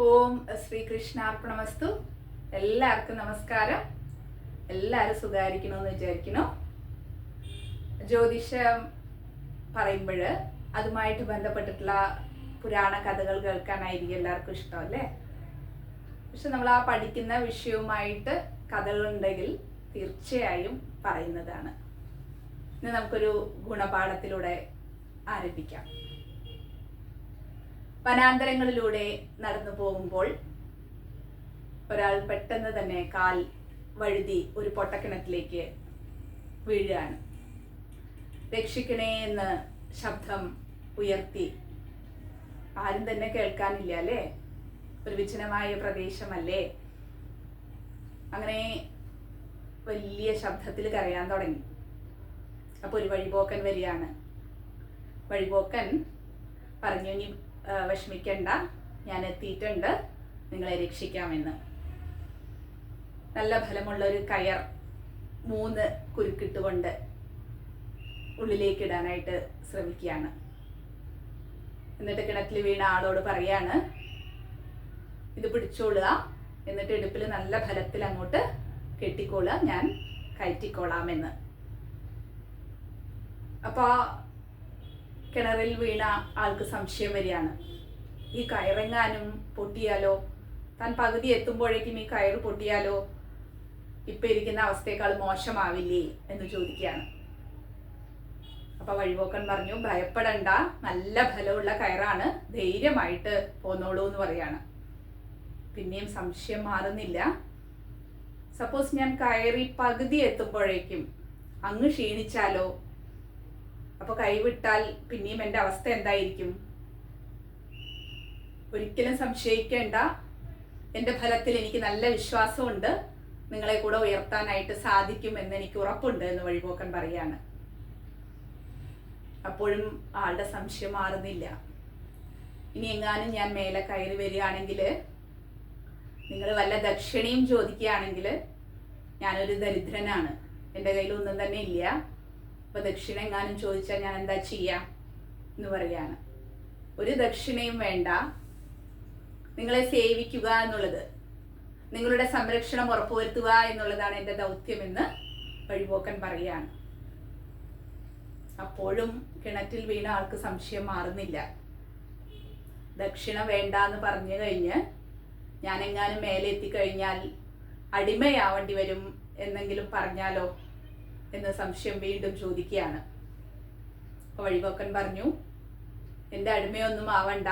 ഓം ശ്രീകൃഷ്ണാർപ്പണമസ്തു. എല്ലാവർക്കും നമസ്കാരം. എല്ലാവരും സുഖമായിരിക്കണമെന്ന് വിചാരിക്കുന്നു. ജ്യോതിഷം പറയുമ്പോൾ അതുമായിട്ട് ബന്ധപ്പെട്ടിട്ടുള്ള പുരാണ കഥകൾ കേൾക്കാനായിരിക്കും എല്ലാവർക്കും ഇഷ്ടമല്ലേ. പക്ഷെ നമ്മൾ ആ പഠിക്കുന്ന വിഷയവുമായിട്ട് കഥകളുണ്ടെങ്കിൽ തീർച്ചയായും പറയുന്നതാണ്. ഇന്ന് നമുക്കൊരു ഗുണപാഠത്തിലൂടെ ആരംഭിക്കാം. വനാന്തരങ്ങളിലൂടെ നടന്നു പോകുമ്പോൾ ഒരാൾ പെട്ടെന്ന് തന്നെ കാൽ വഴുതി ഒരു പൊട്ടക്കിണറ്റിലേക്ക് വീഴുകയാണ്. രക്ഷിക്കണേ എന്ന് ശബ്ദം ഉയർത്തി. ആരും തന്നെ കേൾക്കാനില്ല അല്ലേ, ഒരു വിജനമായ പ്രദേശമല്ലേ. അങ്ങനെ വലിയ ശബ്ദത്തിൽ കരയാൻ തുടങ്ങി. അപ്പോൾ ഒരു വഴിപോക്കൻ വരികയാണ്. വഴിപോക്കൻ പറഞ്ഞു, ഇനി വിഷമിക്കണ്ട, ഞാൻ എത്തിയിട്ടുണ്ട്, നിങ്ങളെ രക്ഷിക്കാമെന്ന്. നല്ല ഫലമുള്ള ഒരു കയർ 3 കുരുക്കിട്ടുകൊണ്ട് ഉള്ളിലേക്ക് ഇടാനായിട്ട് ശ്രമിക്കുകയാണ്. എന്നിട്ട് കിണറ്റിൽ വീണ ആളോട് പറയാണ്, ഇത് പിടിച്ചോളുക, എന്നിട്ട് ഇടുപ്പിൽ നല്ല ഫലത്തിൽ അങ്ങോട്ട് കെട്ടിക്കോളുക, ഞാൻ കയറ്റിക്കോളാമെന്ന്. അപ്പോൾ കിണറിൽ വീണ ആൾക്ക് സംശയം വരികയാണ്, ഈ കയറെങ്ങാനും പൊട്ടിയാലോ, താൻ പകുതി എത്തുമ്പോഴേക്കും ഈ കയറ് പൊട്ടിയാലോ ഇപ്പം ഇരിക്കുന്ന അവസ്ഥയേക്കാൾ മോശമാവില്ലേ എന്ന് ചോദിക്കുകയാണ്. അപ്പോൾ വഴിപോക്കൻ പറഞ്ഞു, ഭയപ്പെടണ്ട, നല്ല ഫലമുള്ള കയറാണ്, ധൈര്യമായിട്ട് പോന്നോളൂ എന്ന് പറയാണ്. പിന്നെയും സംശയം മാറുന്നില്ല. സപ്പോസ് ഞാൻ കയറി പകുതി എത്തുമ്പോഴേക്കും അങ്ങ് ക്ഷീണിച്ചാലോ, അപ്പോൾ കൈവിട്ടാൽ പിന്നെയും എൻ്റെ അവസ്ഥ എന്തായിരിക്കും? ഒരിക്കലും സംശയിക്കേണ്ട, എൻ്റെ ഫലത്തിൽ എനിക്ക് നല്ല വിശ്വാസമുണ്ട്, നിങ്ങളെ കൂടെ ഉയർത്താനായിട്ട് സാധിക്കുമെന്ന് എനിക്ക് ഉറപ്പുണ്ട് എന്ന് വഴിപോക്കൻ പറയാണ്. അപ്പോഴും ആളുടെ സംശയം മാറുന്നില്ല. ഇനി എങ്ങാനും ഞാൻ മേലെ കയറി വരികയാണെങ്കിൽ, നിങ്ങൾ വല്ല ദക്ഷിണയും ചോദിക്കുകയാണെങ്കിൽ, ഞാനൊരു ദരിദ്രനാണ്, എൻ്റെ കയ്യിൽ ഒന്നും തന്നെ ഇല്ല, അപ്പോൾ ദക്ഷിണ എങ്ങാനും ചോദിച്ചാൽ ഞാൻ എന്താ ചെയ്യാം എന്ന് പറയാണ്. ഒരു ദക്ഷിണയും വേണ്ട, നിങ്ങളെ സേവിക്കുക എന്നുള്ളത്, നിങ്ങളുടെ സംരക്ഷണം ഉറപ്പുവരുത്തുക എന്നുള്ളതാണ് എൻ്റെ ദൗത്യമെന്ന് വഴിപോക്കൻ പറയാണ്. അപ്പോഴും കിണറ്റിൽ വീണ ആൾക്ക് സംശയം മാറുന്നില്ല. ദക്ഷിണ വേണ്ട എന്ന് പറഞ്ഞു കഴിഞ്ഞ് ഞാനെങ്ങാനും മേലെ എത്തിക്കഴിഞ്ഞാൽ അടിമയാവേണ്ടി വരും എന്നെങ്കിലും പറഞ്ഞാലോ എന്ന് സംശയം വീണ്ടും ചോദിക്കുകയാണ്. അപ്പോൾ വഴിപോക്കൻ പറഞ്ഞു, എൻ്റെ അടിമയൊന്നും ആവണ്ട,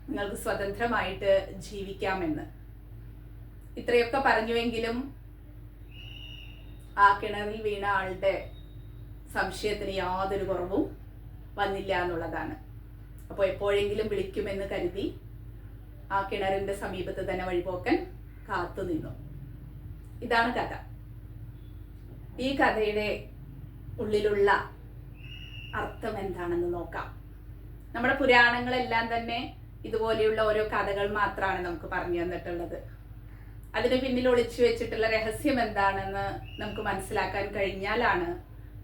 നിങ്ങൾക്ക് സ്വതന്ത്രമായിട്ട് ജീവിക്കാമെന്ന്. ഇത്രയൊക്കെ പറഞ്ഞുവെങ്കിലും ആ കിണറിൽ വീണ ആളുടെ സംശയത്തിന് യാതൊരു കുറവും വന്നില്ല എന്നുള്ളതാണ്. അപ്പോൾ എപ്പോഴെങ്കിലും വിളിക്കുമെന്ന് കരുതി ആ കിണറിൻ്റെ സമീപത്ത് തന്നെ വഴിപോക്കൻ കാത്തു നിന്നു. ഇതാണ് കഥ. ഈ കഥയുടെ ഉള്ളിലുള്ള അർത്ഥം എന്താണെന്ന് നോക്കാം. നമ്മുടെ പുരാണങ്ങളെല്ലാം തന്നെ ഇതുപോലെയുള്ള ഓരോ കഥകൾ മാത്രമാണ് നമുക്ക് പറഞ്ഞു തന്നിട്ടുള്ളത്. അതിന് പിന്നിൽ ഒളിച്ചു വെച്ചിട്ടുള്ള രഹസ്യം എന്താണെന്ന് നമുക്ക് മനസ്സിലാക്കാൻ കഴിഞ്ഞാലാണ്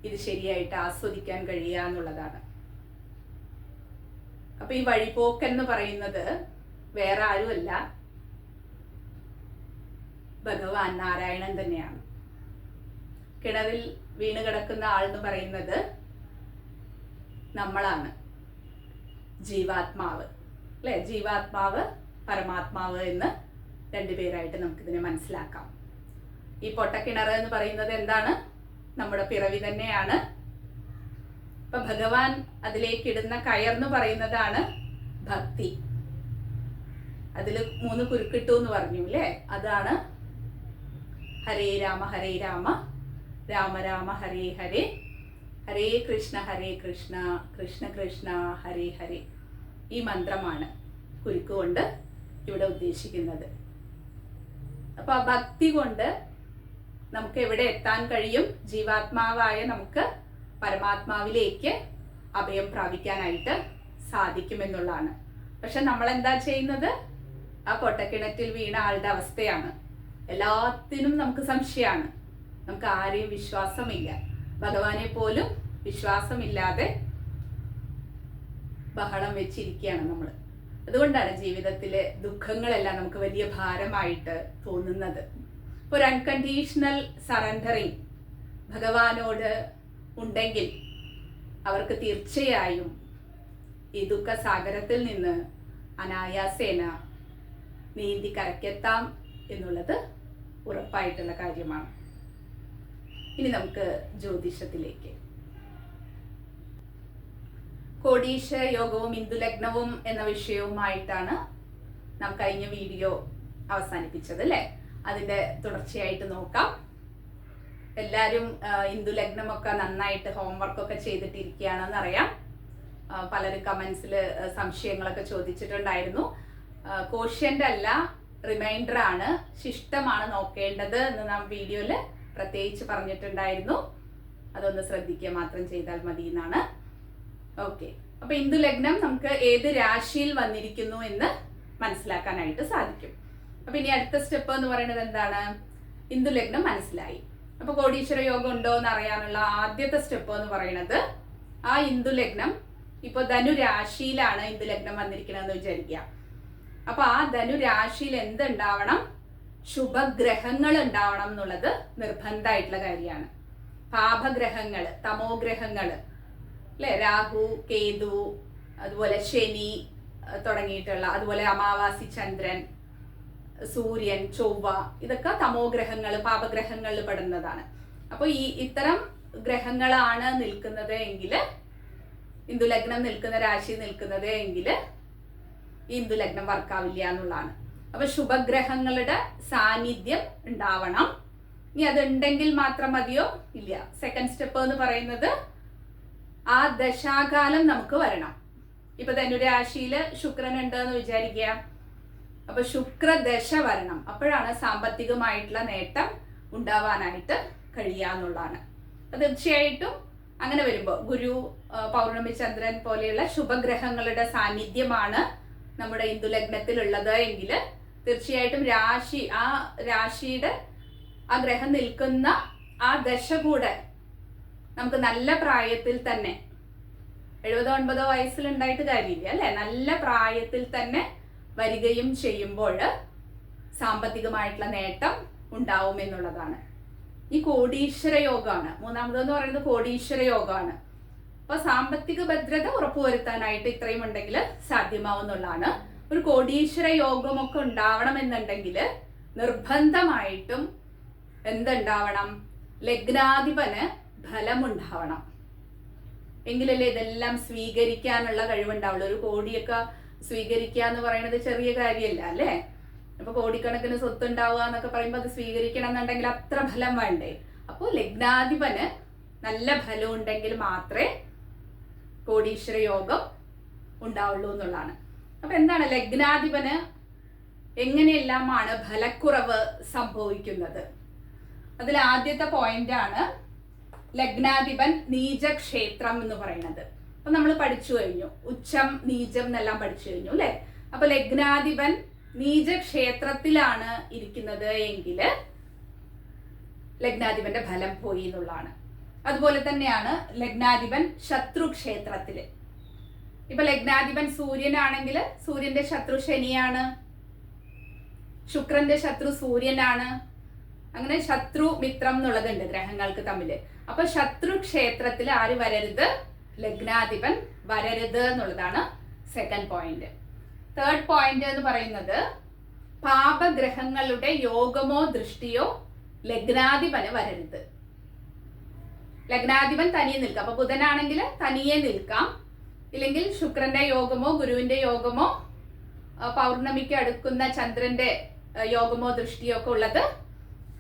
ഇത് ശരിയായിട്ട് ആസ്വദിക്കാൻ കഴിയുക എന്നുള്ളതാണ്. അപ്പൊ ഈ വഴിപോക്കൻ എന്ന് പറയുന്നത് വേറെ ആരുമല്ല, ഭഗവാൻ നാരായണൻ തന്നെയാണ്. കിണറിൽ വീണ് കിടക്കുന്ന ആളെന്ന് പറയുന്നത് നമ്മളാണ്, ജീവാത്മാവ് അല്ലെ. ജീവാത്മാവ്, പരമാത്മാവ് എന്ന് 2 പേരായിട്ട് നമുക്കിതിനെ മനസ്സിലാക്കാം. ഈ പൊട്ടക്കിണർ എന്ന് പറയുന്നത് എന്താണ്? നമ്മുടെ പിറവി തന്നെയാണ്. അപ്പൊ ഭഗവാൻ അതിലേക്ക് ഇടുന്ന കയർന്ന് പറയുന്നതാണ് ഭക്തി. അതിൽ 3 കുരുക്കിട്ടു എന്ന് പറഞ്ഞു അല്ലേ, അതാണ് ഹരേ രാമ ഹരേ രാമ രാമ രാമ ഹരേ ഹരേ, ഹരേ കൃഷ്ണ കൃഷ്ണ കൃഷ്ണ ഹരേ ഹരേ. ഈ മന്ത്രമാണ് കുരുക്ക് കൊണ്ട് ഇവിടെ ഉദ്ദേശിക്കുന്നത്. അപ്പൊ ആ ഭക്തി കൊണ്ട് നമുക്ക് എവിടെ എത്താൻ കഴിയും? ജീവാത്മാവായ നമുക്ക് പരമാത്മാവിലേക്ക് അഭയം പ്രാപിക്കാനായിട്ട് സാധിക്കുമെന്നുള്ളതാണ്. പക്ഷെ നമ്മൾ എന്താ ചെയ്യുന്നത്? ആ പൊട്ടക്കിണറ്റിൽ വീണ ആളുടെ അവസ്ഥയാണ്. എല്ലാത്തിനും നമുക്ക് സംശയമാണ്, നമുക്ക് ആരെയും വിശ്വാസമില്ല, ഭഗവാനെ പോലും വിശ്വാസമില്ലാതെ ബഹളം വെച്ചിരിക്കുകയാണ് നമ്മൾ. അതുകൊണ്ടാണ് ജീവിതത്തിലെ ദുഃഖങ്ങളെല്ലാം നമുക്ക് വലിയ ഭാരമായിട്ട് തോന്നുന്നത്. ഒരു അൺകണ്ടീഷണൽ സറണ്ടറിങ് ഭഗവാനോട് ഉണ്ടെങ്കിൽ അവർക്ക് തീർച്ചയായും ഈ ദുഃഖസാഗരത്തിൽ നിന്ന് അനായാസേന നീന്തി കരക്കെത്താം എന്നുള്ളത് ഉറപ്പായിട്ടുള്ള കാര്യമാണ്. ഇനി നമുക്ക് ജ്യോതിഷത്തിലേക്ക്. കോടീശ യോഗവും ഇന്ദുലഗ്നവും എന്ന വിഷയവുമായിട്ടാണ് നാം കഴിഞ്ഞ വീഡിയോ അവസാനിപ്പിച്ചത് അല്ലേ? അതിന്റെ തുടർച്ചയായിട്ട് നോക്കാം. എല്ലാവരും ഇന്ദുലഗ്നമൊക്കെ നന്നായിട്ട് ഹോംവർക്കൊക്കെ ചെയ്തിട്ടിരിക്കുകയാണെന്ന് അറിയാം. പലരും കമന്റ്സിൽ സംശയങ്ങളൊക്കെ ചോദിച്ചിട്ടുണ്ടായിരുന്നു. കോഷ്യന്റ് അല്ല, റിമൈൻഡർ ആണ്, ശിഷ്ടമാണ് നോക്കേണ്ടത് എന്ന് നാം വീഡിയോയിൽ പ്രത്യേകിച്ച് പറഞ്ഞിട്ടുണ്ടായിരുന്നു. അതൊന്ന് ശ്രദ്ധിക്കുക മാത്രം ചെയ്താൽ മതി എന്നാണ്. ഓക്കെ, അപ്പൊ ഇന്ദുലഗ്നം നമുക്ക് ഏത് രാശിയിൽ വന്നിരിക്കുന്നു എന്ന് മനസ്സിലാക്കാനായിട്ട് സാധിക്കും. അപ്പൊ ഇനി അടുത്ത സ്റ്റെപ്പ് എന്ന് പറയുന്നത് എന്താണ്? ഇന്ദുലഗ്നം മനസ്സിലായി. അപ്പൊ കോടീശ്വര യോഗം ഉണ്ടോ എന്ന് അറിയാനുള്ള ആദ്യത്തെ സ്റ്റെപ്പ് എന്ന് പറയുന്നത്, ആ ഇന്ദുലഗ്നം ഇപ്പൊ ധനുരാശിയിലാണ് ഇന്ദുലഗ്നം വന്നിരിക്കണമെന്ന് വിചാരിക്കുക. അപ്പൊ ആ ധനുരാശിയിൽ എന്തുണ്ടാവണം? ശുഭഗ്രഹങ്ങൾ ഉണ്ടാവണം എന്നുള്ളത് നിർബന്ധമായിട്ടുള്ള കാര്യമാണ്. പാപഗ്രഹങ്ങള്, തമോഗ്രഹങ്ങള് അല്ലെ, രാഹു, കേതു, അതുപോലെ ശനി തുടങ്ങിയിട്ടുള്ള, അതുപോലെ അമാവാസി ചന്ദ്രൻ, സൂര്യൻ, ചൊവ്വ, ഇതൊക്കെ തമോഗ്രഹങ്ങൾ, പാപഗ്രഹങ്ങളിൽ പെടുന്നതാണ്. അപ്പൊ ഇത്തരം ഗ്രഹങ്ങളാണ് നിൽക്കുന്നത് എങ്കിൽ, ഇന്ദുലഗ്നം നിൽക്കുന്ന രാശി നിൽക്കുന്നത് എങ്കിൽ ഇന്ദുലഗ്നം വർക്കാവില്ല എന്നുള്ളതാണ്. അപ്പൊ ശുഭഗ്രഹങ്ങളുടെ സാന്നിധ്യം ഉണ്ടാവണം. ഇനി അതുണ്ടെങ്കിൽ മാത്രം മതിയോ? ഇല്ല. സെക്കൻഡ് സ്റ്റെപ്പ് എന്ന് പറയുന്നത് ആ ദശാകാലം നമുക്ക് വരണം. ഇപ്പൊ ധനുരാശിയില് ശുക്രൻ ഉണ്ട് എന്ന് വിചാരിക്കുക. അപ്പൊ ശുക്രദശ വരണം. അപ്പോഴാണ് സാമ്പത്തികമായിട്ടുള്ള നേട്ടം ഉണ്ടാവാനായിട്ട് കഴിയാന്നുള്ളതാണ്. തീർച്ചയായിട്ടും അങ്ങനെ വരുമ്പോൾ ഗുരു, പൗർണമി ചന്ദ്രൻ പോലെയുള്ള ശുഭഗ്രഹങ്ങളുടെ സാന്നിധ്യമാണ് നമ്മുടെ ഇന്ദുലഗ്നത്തിലുള്ളത് എങ്കിൽ തീർച്ചയായിട്ടും ആ രാശിയുടെ ആ ഗ്രഹം നിൽക്കുന്ന ആ ദശ കൂടെ നമുക്ക് നല്ല പ്രായത്തിൽ തന്നെ, 70-80 വയസ്സിലുണ്ടായിട്ട് കാര്യമില്ല അല്ലെ, നല്ല പ്രായത്തിൽ തന്നെ വരികയും ചെയ്യുമ്പോൾ സാമ്പത്തികമായിട്ടുള്ള നേട്ടം ഉണ്ടാവും എന്നുള്ളതാണ്. ഈ കോടീശ്വര യോഗമാണ്. മൂന്നാമതെന്ന് പറയുന്നത് കോടീശ്വര യോഗമാണ്. അപ്പൊ സാമ്പത്തിക ഭദ്രത ഉറപ്പുവരുത്താനായിട്ട് ഇത്രയും ഉണ്ടെങ്കിൽ സാധ്യമാവുന്നുള്ളതാണ്. ഒരു കോടീശ്വര യോഗമൊക്കെ ഉണ്ടാവണമെന്നുണ്ടെങ്കിൽ നിർബന്ധമായിട്ടും എന്തുണ്ടാവണം? ലഗ്നാധിപന് ഫലമുണ്ടാവണം. എങ്കിലല്ലേ ഇതെല്ലാം സ്വീകരിക്കാനുള്ള കഴിവുണ്ടാവുള്ളൂ. ഒരു കോടിയൊക്കെ സ്വീകരിക്കുക എന്ന് പറയുന്നത് ചെറിയ കാര്യമല്ല അല്ലേ? അപ്പൊ കോടിക്കണക്കിന് സ്വത്ത് ഉണ്ടാവുക എന്നൊക്കെ പറയുമ്പോൾ അത് സ്വീകരിക്കണം എന്നുണ്ടെങ്കിൽ അത്ര ഫലം വേണ്ടേ? അപ്പോൾ ലഗ്നാധിപന് നല്ല ഫലം ഉണ്ടെങ്കിൽ മാത്രമേ കോടീശ്വര യോഗം ഉണ്ടാവുള്ളൂ എന്നുള്ളതാണ്. അപ്പൊ എന്താണ് ലഗ്നാധിപന് എങ്ങനെയെല്ലാമാണ് ഫലക്കുറവ് സംഭവിക്കുന്നത്? അതിൽ ആദ്യത്തെ പോയിന്റ് ആണ് ലഗ്നാധിപൻ നീചക്ഷേത്രം എന്ന് പറയുന്നത്. അപ്പൊ നമ്മൾ പഠിച്ചു കഴിഞ്ഞു, ഉച്ചം, നീചം എന്നെല്ലാം പഠിച്ചു കഴിഞ്ഞു അല്ലെ? അപ്പൊ ലഗ്നാധിപൻ നീചക്ഷേത്രത്തിലാണ് ഇരിക്കുന്നത് എങ്കിൽ ലഗ്നാധിപന്റെ ഫലം പോയി എന്നുള്ളതാണ്. അതുപോലെ തന്നെയാണ് ലഗ്നാധിപൻ ശത്രുക്ഷേത്രത്തില്. ഇപ്പൊ ലഗ്നാധിപൻ സൂര്യനാണെങ്കിൽ സൂര്യന്റെ ശത്രു ശനിയാണ്, ശുക്രന്റെ ശത്രു സൂര്യനാണ്. അങ്ങനെ ശത്രു മിത്രം എന്നുള്ളതുണ്ട് ഗ്രഹങ്ങൾക്ക് തമ്മില്. അപ്പൊ ശത്രുക്ഷേത്രത്തിൽ ആര് വരരുത്? ലഗ്നാധിപൻ വരരുത് എന്നുള്ളതാണ് സെക്കൻഡ് പോയിന്റ്. തേർഡ് പോയിന്റ് എന്ന് പറയുന്നത് പാപഗ്രഹങ്ങളുടെ യോഗമോ ദൃഷ്ടിയോ ലഗ്നാധിപന് വരരുത്. ലഗ്നാധിപൻ തനിയെ നിൽക്കാം. അപ്പൊ ബുധനാണെങ്കിൽ തനിയെ നിൽക്കാം, ഇല്ലെങ്കിൽ ശുക്രന്റെ യോഗമോ ഗുരുവിന്റെ യോഗമോ പൗർണമിക്ക് അടുക്കുന്ന ചന്ദ്രന്റെ യോഗമോ ദൃഷ്ടിയോ ഒക്കെ ഉള്ളത്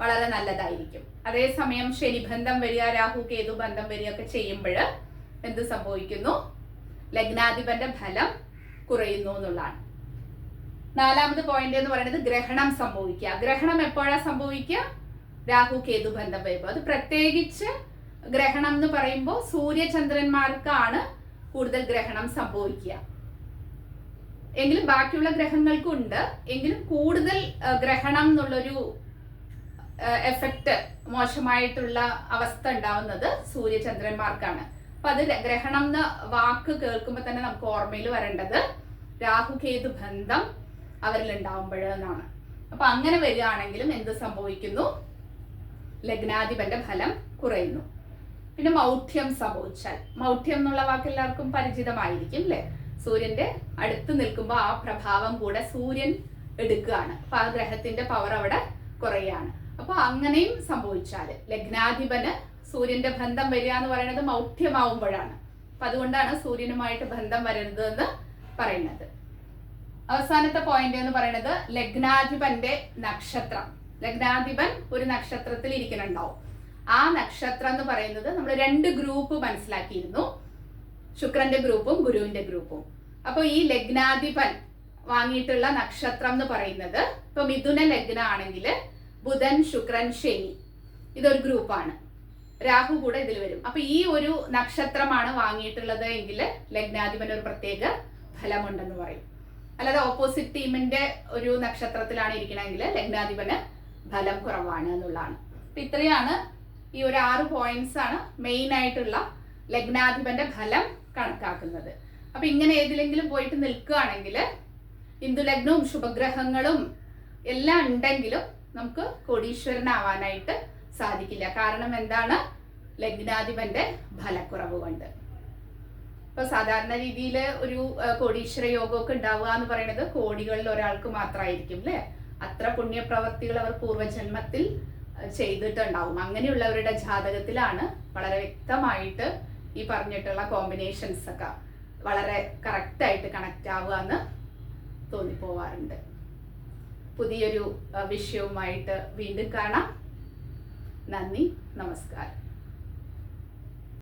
വളരെ നല്ലതായിരിക്കും. അതേസമയം ശനിബന്ധം വരിക, രാഹു കേതു ബന്ധം വരികയൊക്കെ ചെയ്യുമ്പോൾ എന്ത് സംഭവിക്കുന്നു? ലഗ്നാധിപന്റെ ഫലം കുറയുന്നു എന്നുള്ളതാണ്. നാലാമത് പോയിന്റ് എന്ന് പറയുന്നത് ഗ്രഹണം സംഭവിക്കുക. ഗ്രഹണം എപ്പോഴാണ് സംഭവിക്കുക? രാഹു കേതു ബന്ധം വരുമ്പോൾ. അത് പ്രത്യേകിച്ച് ഗ്രഹണം എന്ന് പറയുമ്പോൾ സൂര്യചന്ദ്രന്മാർക്കാണ് കൂടുതൽ ഗ്രഹണം സംഭവിക്കുക. എങ്കിലും ബാക്കിയുള്ള ഗ്രഹങ്ങൾക്കും ഉണ്ട്. എങ്കിലും കൂടുതൽ ഗ്രഹണം എന്നുള്ളൊരു എഫക്റ്റ്, മോശമായിട്ടുള്ള അവസ്ഥ ഉണ്ടാവുന്നത് സൂര്യചന്ദ്രന്മാർക്കാണ്. അപ്പൊ അത് ഗ്രഹണം എന്ന വാക്ക് കേൾക്കുമ്പോൾ തന്നെ നമുക്ക് ഓർമ്മയിൽ വരേണ്ടത് രാഹുകേതു ബന്ധം അവരിൽ ഉണ്ടാവുമ്പോഴെന്നാണ്. അപ്പൊ അങ്ങനെ വരികയാണെങ്കിലും എന്ത് സംഭവിക്കുന്നു? ലഗ്നാധിപന്റെ ഫലം കുറയുന്നു. പിന്നെ മൗഢ്യം സംഭവിച്ചാൽ, മൗഢ്യം എന്നുള്ള വാക്ക് എല്ലാവർക്കും പരിചിതമായിരിക്കും അല്ലെ? സൂര്യന്റെ അടുത്ത് നിൽക്കുമ്പോൾ ആ പ്രഭാവം കൂടെ സൂര്യൻ എടുക്കുകയാണ്. അപ്പൊ ആ ഗ്രഹത്തിന്റെ പവർ അവിടെ കുറയാണ്. അപ്പൊ അങ്ങനെയും സംഭവിച്ചാൽ ലഗ്നാധിപന് സൂര്യന്റെ ബന്ധം വരിക എന്ന് പറയുന്നത് മൗഢ്യമാവുമ്പോഴാണ്. അപ്പൊ അതുകൊണ്ടാണ് സൂര്യനുമായിട്ട് ബന്ധം വരരുത് എന്ന് പറയുന്നത്. അവസാനത്തെ പോയിന്റ് എന്ന് പറയുന്നത് ലഗ്നാധിപന്റെ നക്ഷത്രം. ലഗ്നാധിപൻ ഒരു നക്ഷത്രത്തിൽ ഇരിക്കുന്നുണ്ടാവും. ആ നക്ഷത്രം എന്ന് പറയുന്നത് നമ്മൾ 2 ഗ്രൂപ്പ് മനസ്സിലാക്കിയിരുന്നു, ശുക്രന്റെ ഗ്രൂപ്പും ഗുരുവിന്റെ ഗ്രൂപ്പും. അപ്പൊ ഈ ലഗ്നാധിപൻ വാങ്ങിയിട്ടുള്ള നക്ഷത്രം എന്ന് പറയുന്നത്, ഇപ്പൊ മിഥുന ലഗ്ന ആണെങ്കിൽ ബുധൻ, ശുക്രൻ, ശനി ഇതൊരു ഗ്രൂപ്പാണ്. രാഹു കൂടെ ഇതിൽ വരും. അപ്പൊ ഈ ഒരു നക്ഷത്രമാണ് വാങ്ങിയിട്ടുള്ളത് എങ്കിൽ ലഗ്നാധിപൻ ഒരു പ്രത്യേക ഫലമുണ്ടെന്ന് പറയും. അല്ലാതെ ഓപ്പോസിറ്റ് ടീമിന്റെ ഒരു നക്ഷത്രത്തിലാണ് ഇരിക്കണമെങ്കിൽ ലഗ്നാധിപന് ഫലം കുറവാണ് എന്നുള്ളതാണ്. അപ്പൊ ഇത്രയാണ് ഈ ഒരു 6 പോയിന്റ്സ് ആണ് മെയിൻ ആയിട്ടുള്ള ലഗ്നാധിപന്റെ ഫലം കണക്കാക്കുന്നത്. അപ്പൊ ഇങ്ങനെ ഏതിലെങ്കിലും പോയിട്ട് നിൽക്കുകയാണെങ്കിൽ ഹിന്ദു ലഗ്നവും ശുഭഗ്രഹങ്ങളും എല്ലാം ഉണ്ടെങ്കിലും നമുക്ക് കോടീശ്വരനാവാനായിട്ട് സാധിക്കില്ല. കാരണം എന്താണ്? ലഗ്നാധിപന്റെ ഫലക്കുറവ് കൊണ്ട്. ഇപ്പൊ സാധാരണ രീതിയിൽ ഒരു കോടീശ്വര യോഗമൊക്കെ ഉണ്ടാവുക എന്ന് പറയുന്നത് കോടികളിൽ ഒരാൾക്ക് മാത്രമായിരിക്കും അല്ലെ? അത്ര പുണ്യപ്രവർത്തികൾ അവർ പൂർവ്വജന്മത്തിൽ ചെയ്തിട്ടുണ്ടാവും. അങ്ങനെയുള്ളവരുടെ ജാതകത്തിലാണ് വളരെ വ്യക്തമായിട്ട് ഈ പറഞ്ഞിട്ടുള്ള കോമ്പിനേഷൻസ് ഒക്കെ വളരെ കറക്റ്റായിട്ട് കണക്റ്റ് ആവുക എന്ന് തോന്നിപ്പോവാറുണ്ട്. പുതിയൊരു വിഷയവുമായിട്ട് വീണ്ടും കാണാം. നന്ദി, നമസ്കാരം.